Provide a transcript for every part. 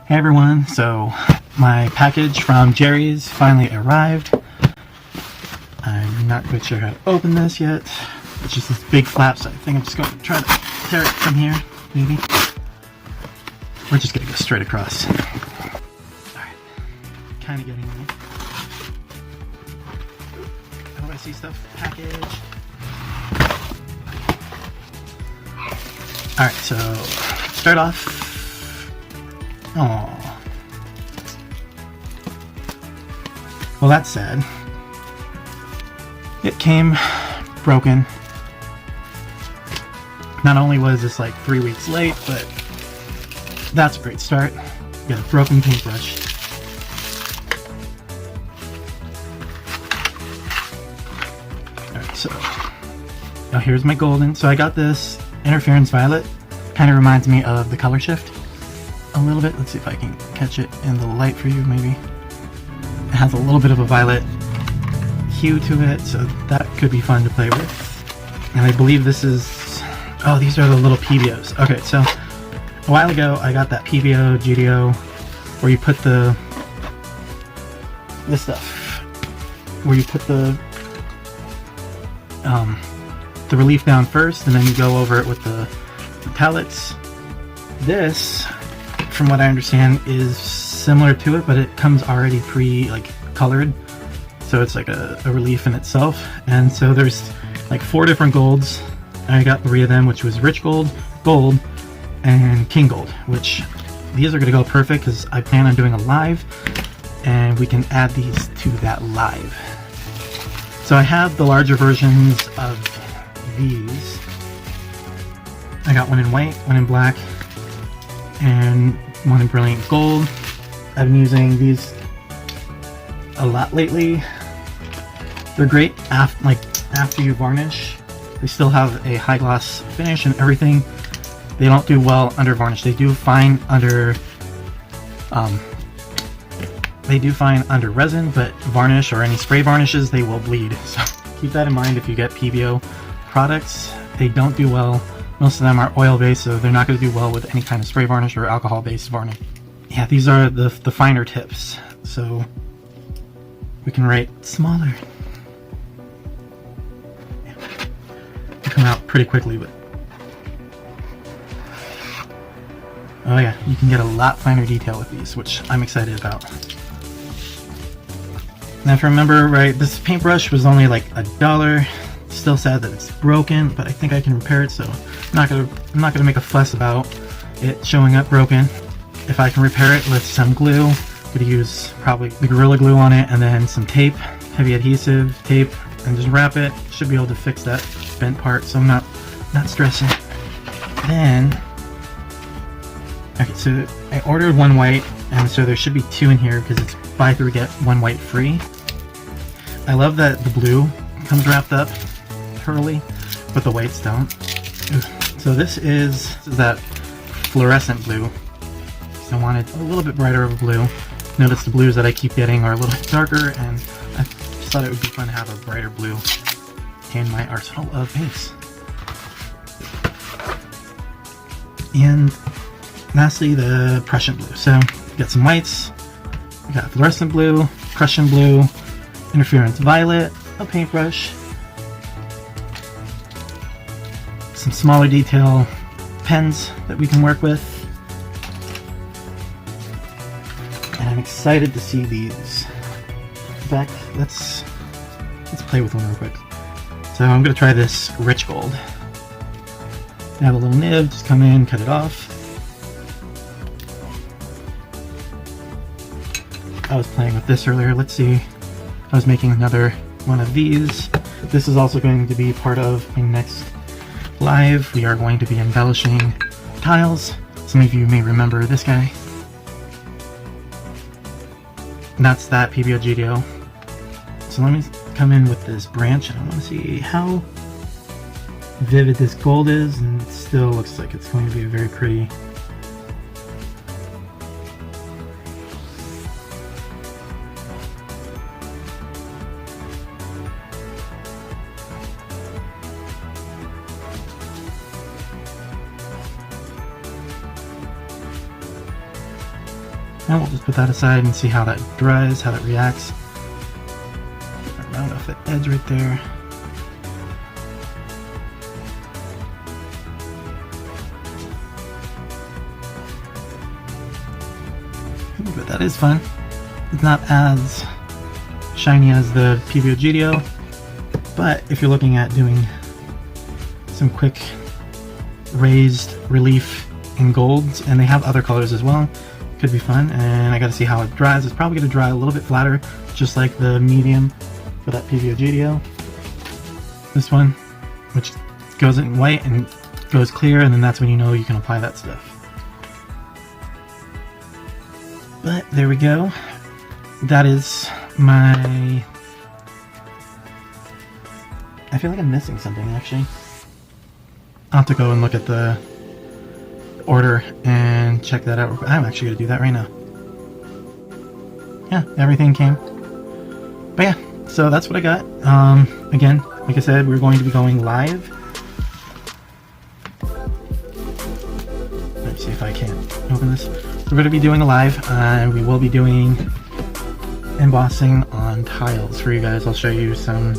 Hey everyone, so my package from Jerry's finally arrived. I'm not quite sure how to open this yet. It's just this big flap, so I think I'm just going to try to tear it from here, maybe. We're just going to go straight across. Alright, kind of getting there. How do I see stuff? Package. Alright, so start off. Oh. Well, that's sad. It came broken. Not only was this like 3 weeks late, but that's a great start. Got a broken paintbrush. Alright, so now here's my golden. So I got this interference violet. Kind of reminds me of the COLORSHIFT a little bit. Let's see if I can catch it in the light for you, maybe. It has a little bit of a violet hue to it, so that could be fun to play with. And I believe this is... oh, these are the little PBOs. Okay, so a while ago I got that PBO, GDO, where you put this stuff, where you put the relief down first, and then you go over it with the palettes. This, from what I understand, is similar to it, but it comes already colored, so it's like a relief in itself. And so there's like 4 different golds. I got 3 of them, which was rich gold, gold, and king gold, which these are going to go perfect because I plan on doing a live, and we can add these to that live. So I have the larger versions of these. I got one in white, one in black, and one in brilliant gold. I've been using these a lot lately. They're great after you varnish. They still have a high gloss finish and everything. They don't do well under varnish. They do fine under resin, but varnish or any spray varnishes, they will bleed. So keep that in mind if you get PBO products. They don't do well. Most of them are oil based, so they're not going to do well with any kind of spray varnish or alcohol based varnish. Yeah, these are the finer tips, so we can write smaller. Yeah. They come out pretty quickly, but oh yeah, you can get a lot finer detail with these, which I'm excited about. Now if I remember right, this paintbrush was only like $1. Still sad that it's broken, but I think I can repair it, so I'm not gonna make a fuss about it showing up broken. If I can repair it with some glue, I'm gonna use probably the Gorilla Glue on it, and then some tape, heavy adhesive tape, and just wrap it. Should be able to fix that bent part, so I'm not stressing. Then, okay, so I ordered 1 white, and so there should be 2 in here because it's buy 3 get 1 white free. I love that the blue comes wrapped up curly, but the whites don't. So this is that fluorescent blue. So I wanted a little bit brighter of a blue. Notice the blues that I keep getting are a little bit darker, and I just thought it would be fun to have a brighter blue in my arsenal of paints. And lastly, the Prussian blue. So we got some whites, we got fluorescent blue, Prussian blue, interference violet, a paintbrush, some smaller detail pens that we can work with, and I'm excited to see these. In fact, let's play with one real quick. So I'm going to try this rich gold. I have a little nib, just come in, cut it off. I was playing with this earlier. Let's see. I was making another one of these. This is also going to be part of my next live. We are going to be embellishing tiles. Some of you may remember this guy. And that's that PBO GDO. So let me come in with this branch, and I want to see how vivid this gold is, and it still looks like it's going to be very pretty. Now we'll just put that aside and see how that dries, how that reacts. Round off the edge right there. But that is fun. It's not as shiny as the PVO GDO, but if you're looking at doing some quick raised relief in golds, and they have other colors as well, could be fun. And I gotta see how it dries. It's probably gonna dry a little bit flatter, just like the medium for that PVO GDO. This one, which goes in white and goes clear, and then that's when you know you can apply that stuff. But there we go. That is my... I feel like I'm missing something actually. I'll have to go and look at the order and check that out. I'm actually going to do that right now. Yeah, everything came. But yeah, so that's what I got. Again, like I said, we're going to be going live. Let's see if I can open this. We're going to be doing a live, and we will be doing embossing on tiles for you guys. I'll show you some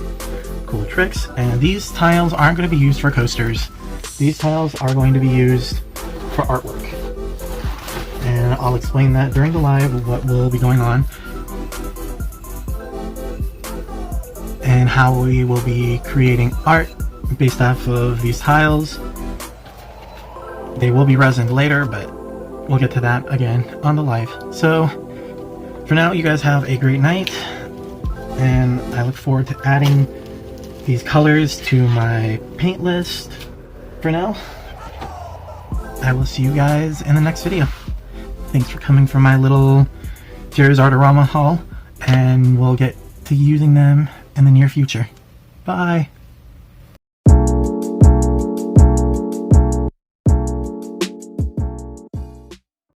cool tricks. And these tiles aren't going to be used for coasters. These tiles are going to be used for artwork. And I'll explain that during the live, what will be going on. And how we will be creating art based off of these tiles. They will be resined later, but we'll get to that again on the live. So for now, you guys have a great night, and I look forward to adding these colors to my paint list. For now, I will see you guys in the next video. Thanks for coming for my little Jerry's Artarama haul, and we'll get to using them in the near future. Bye!